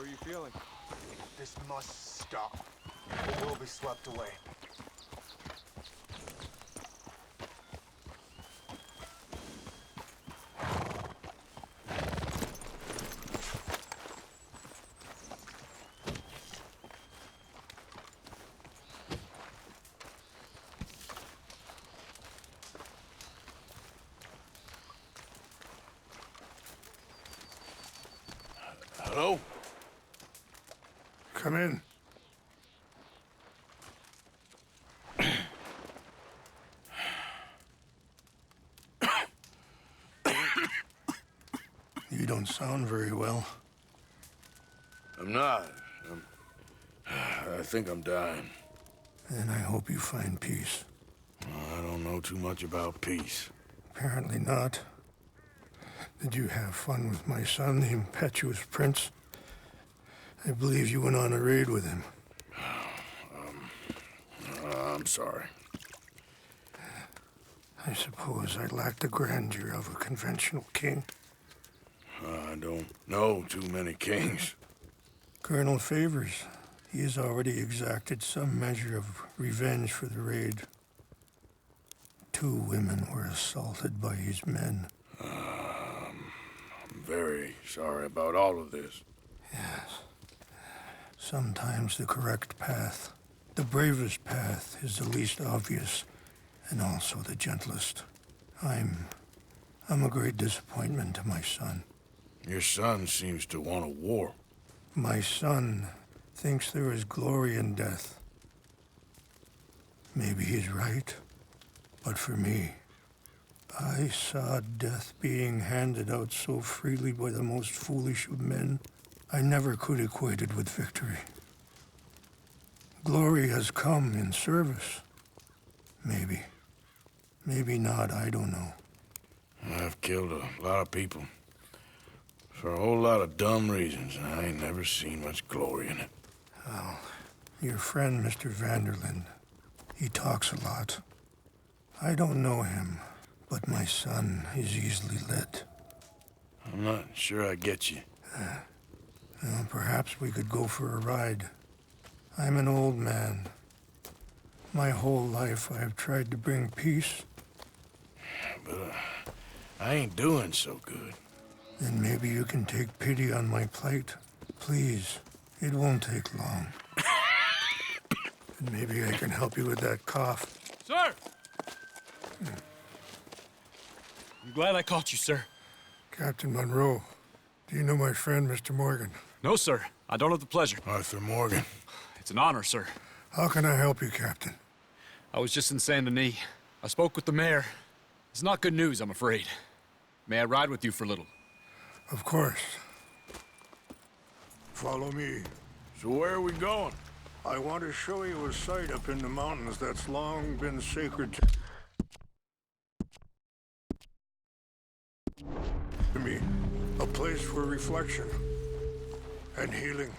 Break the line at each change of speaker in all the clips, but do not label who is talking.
are you feeling?
This must stop, or we'll be swept away.
Hello?
Come in. You don't sound very well.
I'm not. I think I'm dying.
And I hope you find peace.
I don't know too much about peace.
Apparently not. Did you have fun with my son, the impetuous prince? I believe you went on a raid with him.
I'm sorry.
I suppose I lack the grandeur of a conventional king.
I don't know too many kings.
Colonel Favors, he has already exacted some measure of revenge for the raid. 2 women were assaulted by his men.
I'm very sorry about all of this.
Yes. Sometimes the correct path, the bravest path, is the least obvious, and also the gentlest. I'm a great disappointment to my son.
Your son seems to want a war.
My son thinks there is glory in death. Maybe he's right, but for me, I saw death being handed out so freely by the most foolish of men, I never could equate it with victory. Glory has come in service. Maybe. Maybe not, I don't know.
I've killed a lot of people. For a whole lot of dumb reasons, and I ain't never seen much glory in it.
Well, your friend, Mr. Vanderlyn, he talks a lot. I don't know him, but my son is easily led.
I'm not sure I get you.
Well, perhaps we could go for a ride. I'm an old man. My whole life I have tried to bring peace.
But I ain't doing so good.
Then maybe you can take pity on my plight. Please, it won't take long. And maybe I can help you with that cough.
Sir! I'm glad I caught you, sir.
Captain Monroe, do you know my friend, Mr. Morgan?
No, sir. I don't have the pleasure.
Arthur Morgan.
It's an honor, sir.
How can I help you, Captain?
I was just in Saint Denis. I spoke with the mayor. It's not good news, I'm afraid. May I ride with you for a little?
Of course. Follow me.
So where are we going?
I want to show you a site up in the mountains that's long been sacred to me. A place for reflection and healing.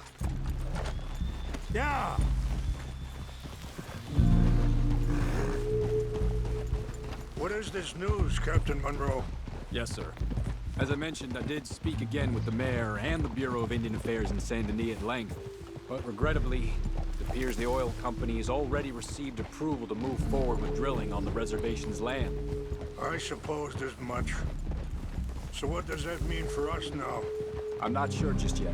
Yeah! What is this news, Captain Monroe?
Yes, sir. As I mentioned, I did speak again with the mayor and the Bureau of Indian Affairs in Saint Denis at length. But regrettably, it appears the oil company has already received approval to move forward with drilling on the reservation's land.
I supposed as much. So what does that mean for us now?
I'm not sure just yet.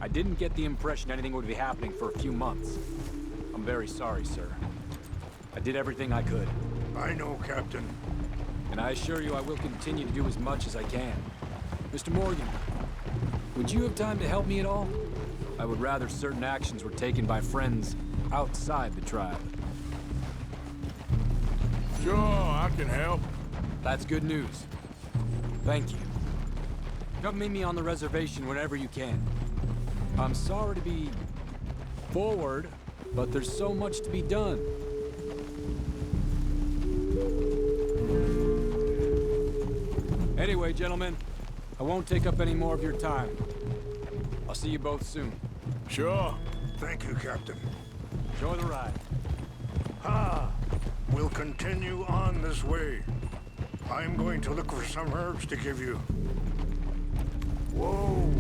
I didn't get the impression anything would be happening for a few months. I'm very sorry, sir. I did everything I could.
I know, Captain.
And I assure you I will continue to do as much as I can. Mr. Morgan, would you have time to help me at all? I would rather certain actions were taken by friends outside the tribe.
Sure, I can help.
That's good news. Thank you. Come meet me on the reservation whenever you can. I'm sorry to be forward, but there's so much to be done. Anyway, gentlemen, I won't take up any more of your time. I'll see you both soon.
Sure.
Thank you, Captain.
Enjoy the ride.
We'll continue on this way. I'm going to look for some herbs to give you. Whoa!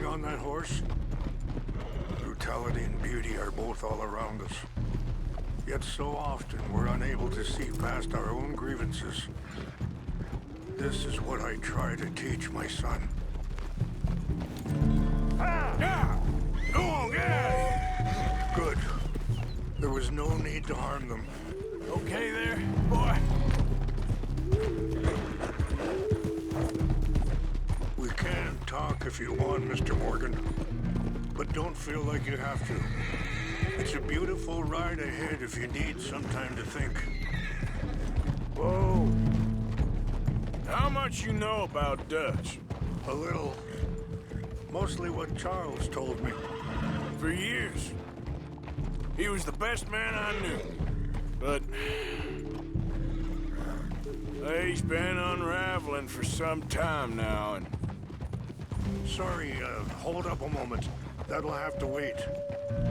riding on that horse? Brutality and beauty are both all around us. Yet so often we're unable to see past our own grievances. This is what I try to teach my son.
Yeah! Go on, get!
Good. There was no need to harm them.
Okay there, boy?
We can talk if you want, Mr. Morgan. But don't feel like you have to. It's a beautiful ride ahead if you need some time to think.
Whoa. How much you know about Dutch?
A little. Mostly what Charles told me.
For years. He was the best man I knew. But he's been unraveling for some time now, and
Sorry, hold up a moment. That'll have to wait.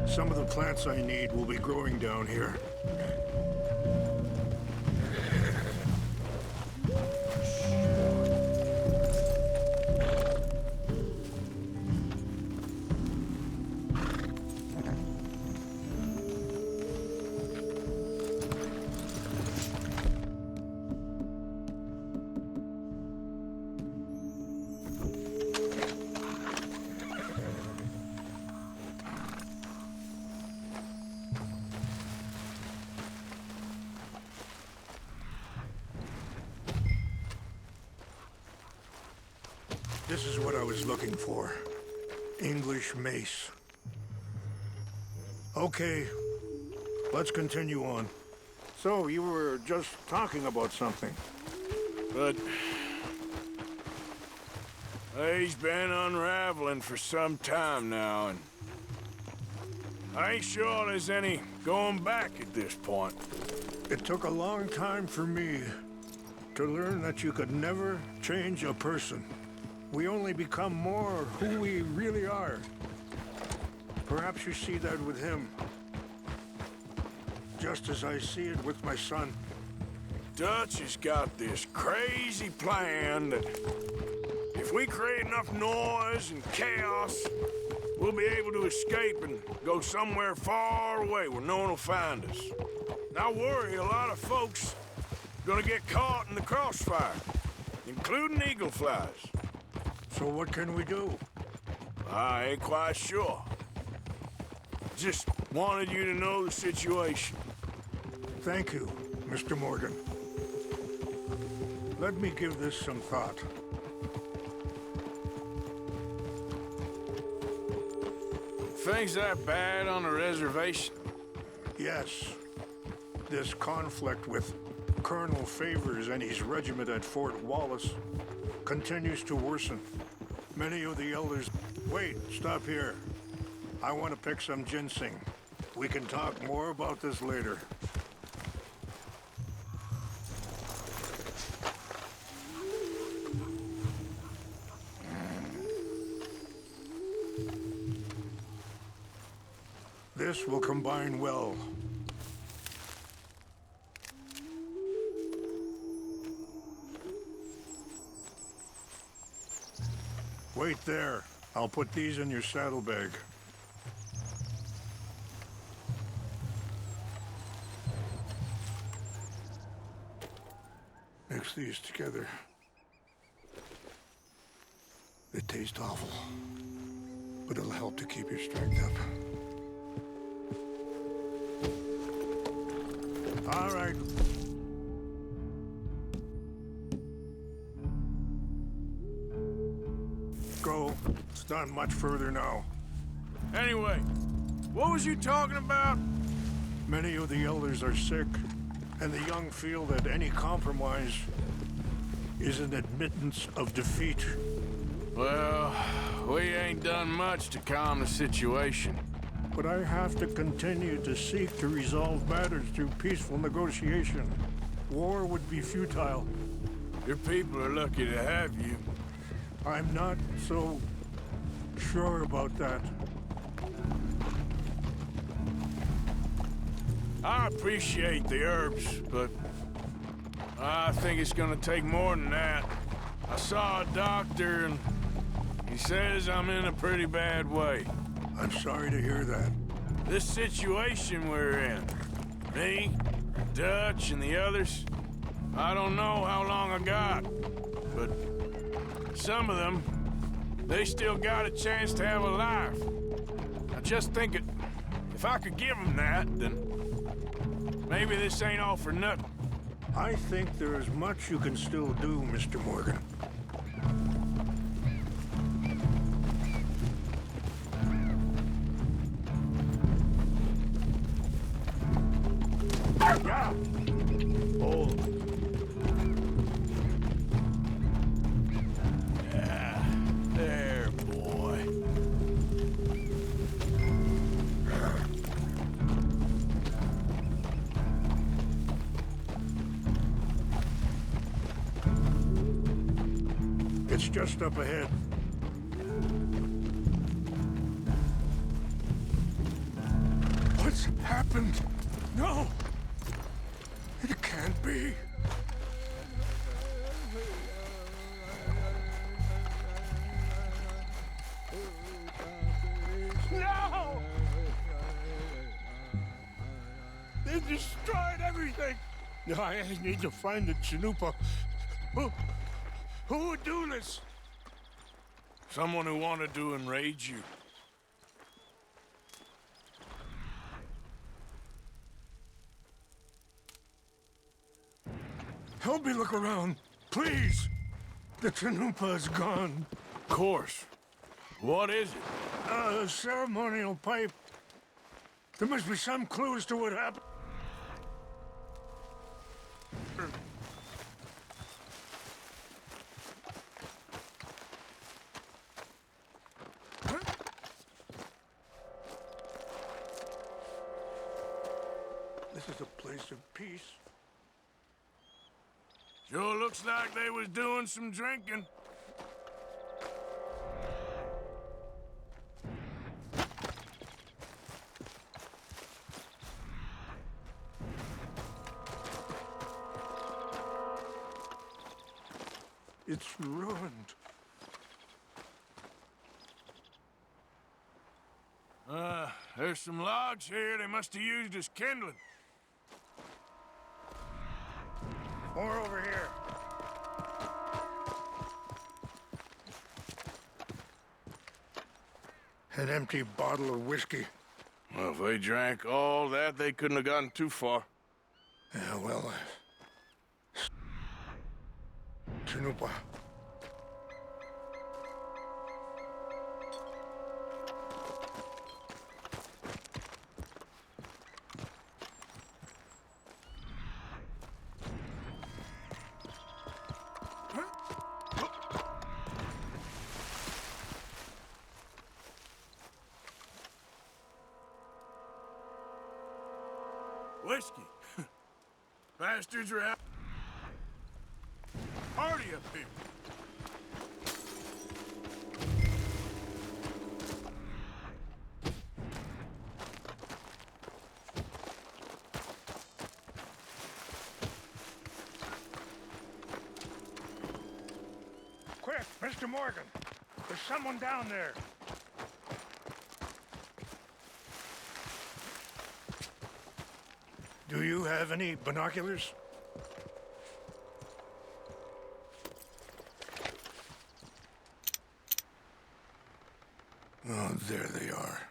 Some of the plants I need will be growing down here. This is what I was looking for. English mace. Okay, let's continue on. So, you were just talking about something.
but he's been unraveling for some time now, and I ain't sure there's any going back at this point.
It took a long time for me to learn that you could never change a person. We only become more who we really are. Perhaps you see that with him, just as I see it with my son.
Dutch has got this crazy plan that if we create enough noise and chaos, we'll be able to escape and go somewhere far away where no one will find us. And I worry a lot of folks are gonna get caught in the crossfire, including eagle flies.
So what can we do?
I ain't quite sure. Just wanted you to know the situation.
Thank you, Mr. Morgan. Let me give this some thought.
Things that bad on the reservation?
Yes, this conflict with Colonel Favors and his regiment at Fort Wallace continues to worsen. Many of the elders... Wait, stop here. I want to pick some ginseng. We can talk more about this later. This will combine well. Wait there. I'll put these in your saddlebag. Mix these together. They taste awful, but it'll help to keep your strength up. All right. Go. It's not much further now.
Anyway, what was you talking about?
Many of the elders are sick, and the young feel that any compromise is an admittance of defeat.
Well, we ain't done much to calm the situation.
But I have to continue to seek to resolve matters through peaceful negotiation. War would be futile.
Your people are lucky to have you.
I'm not so sure about that.
I appreciate the herbs, but I think it's gonna take more than that. I saw a doctor and He says I'm in a pretty bad way.
I'm sorry to hear that.
This situation we're in, me, Dutch, and the others, I don't know how long I got, but some of them, they still got a chance to have a life. I just think if I could give them that, then maybe this ain't all for nothing.
I think there is much you can still do, Mr. Morgan. Yeah. Oh.
Yeah, there, boy.
It's just up ahead. What's happened? No! It can't be. No! They destroyed everything! I need to find the Chanupa. Who would do this?
Someone who wanted to enrage you.
Help me look around, please. The Chanupa is gone.
Of course. What is it?
A ceremonial pipe. There must be some clues to what happened. This is a place of peace.
Sure looks like they was doing some drinking.
It's ruined.
There's some logs here they must have used as kindling.
More over here. An empty bottle of whiskey.
Well, if they drank all that, they couldn't have gotten too far.
Yeah, well, Chanupa.
Whiskey. Bastards are out. Party up here.
Quick, Mr. Morgan. There's someone down there. Do you have any binoculars? Oh, there they are.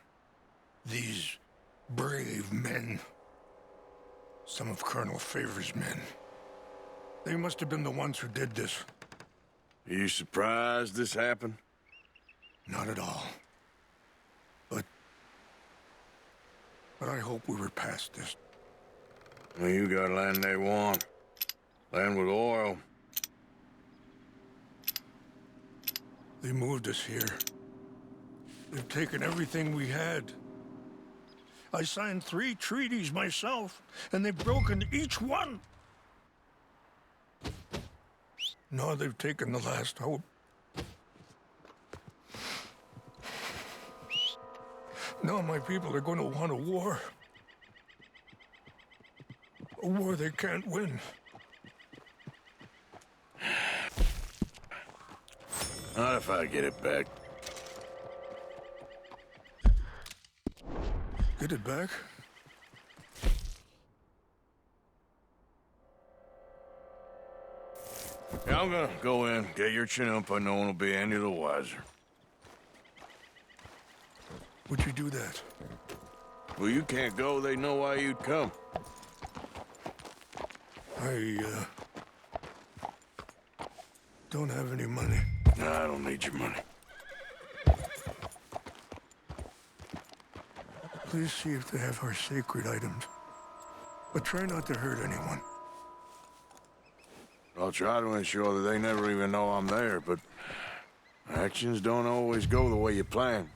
These brave men. Some of Colonel Favor's men. They must have been the ones who did this.
Are you surprised this happened?
Not at all. But I hope we were past this.
Well, you got land they want. Land with oil.
They moved us here. They've taken everything we had. I signed 3 treaties myself, and they've broken each one. Now they've taken the last hope. Now my people are going to want a war. A war they can't win.
Not if I get it back.
Get it back?
Yeah, I'm gonna go in, get your chin up, and no one will be any the wiser.
Would you do that?
Well, you can't go, they know why you'd come.
I, don't have any money.
Nah, I don't need your money.
Please see if they have our sacred items. But try not to hurt anyone.
I'll try to ensure that they never even know I'm there, but actions don't always go the way you plan.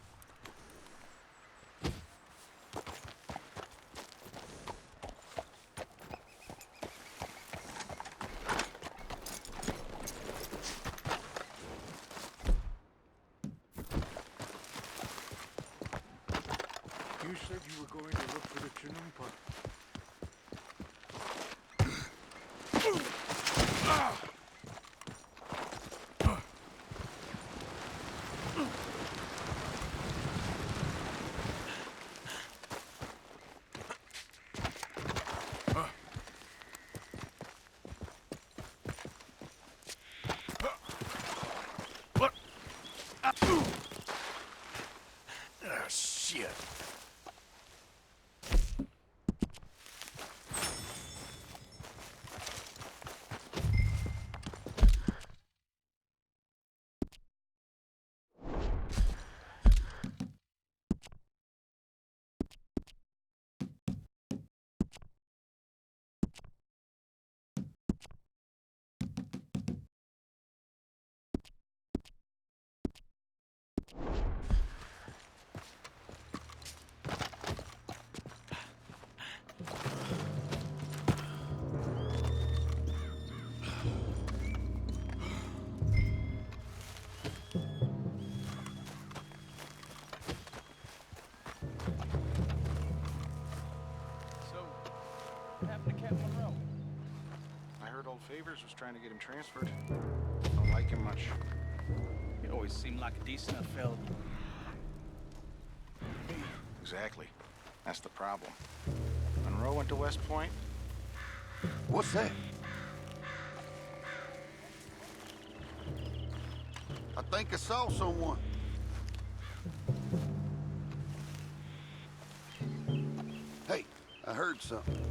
You said you were going to look for the Chinumpa.
What? Ah, shit.
I heard old Favors was trying to get him transferred. Don't like him much.
He always seemed like a decent enough fella.
Exactly. That's the problem. Monroe went to West Point.
What's that? I think I saw someone. Hey, I heard something.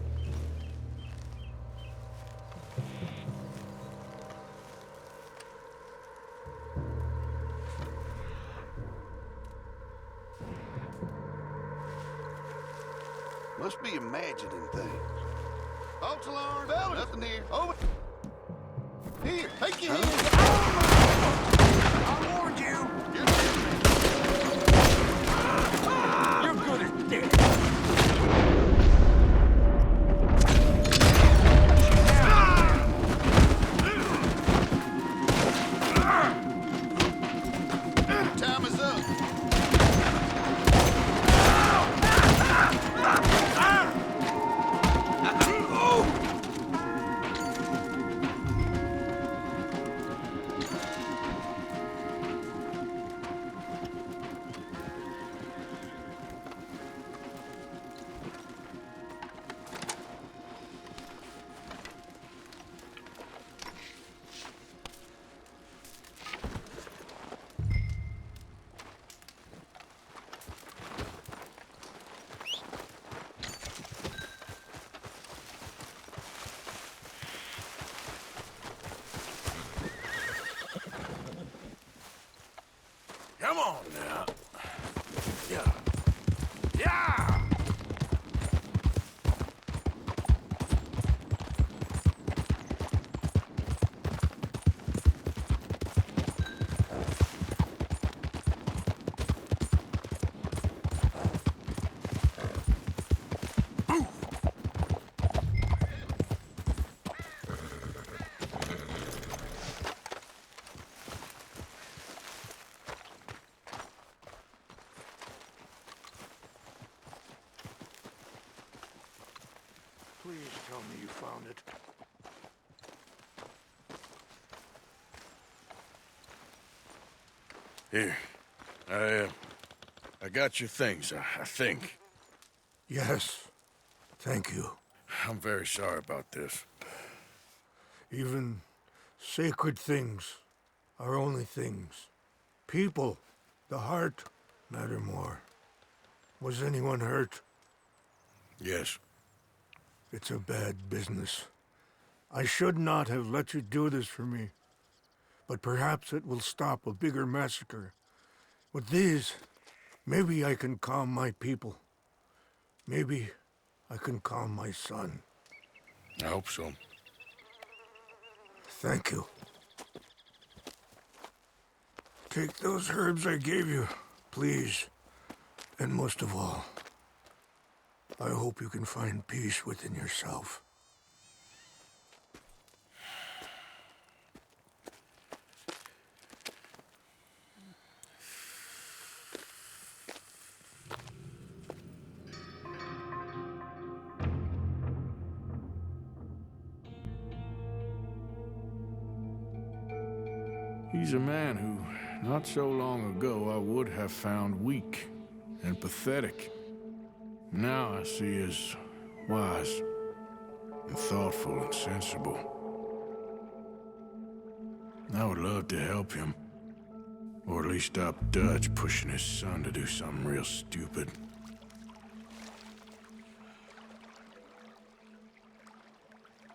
Must be imagining things. False alarm. Nothing here. Over. Here, take your hands. I warned you.
You're good as dead.
Time is up.
Come on now. Yeah. Yeah!
Please tell me you found it.
Here. I got your things, I think.
Yes. Thank you.
I'm very sorry about this.
Even sacred things are only things. People, the heart, matter more. Was anyone hurt?
Yes.
It's a bad business. I should not have let you do this for me. But perhaps it will stop a bigger massacre. With these, maybe I can calm my people. Maybe I can calm my son.
I hope so.
Thank you. Take those herbs I gave you, please. And most of all, I hope you can find peace within yourself.
He's a man who, not so long ago, I would have found weak and pathetic. Now I see as wise and thoughtful and sensible. I would love to help him, or at least stop Dutch pushing his son to do something real stupid.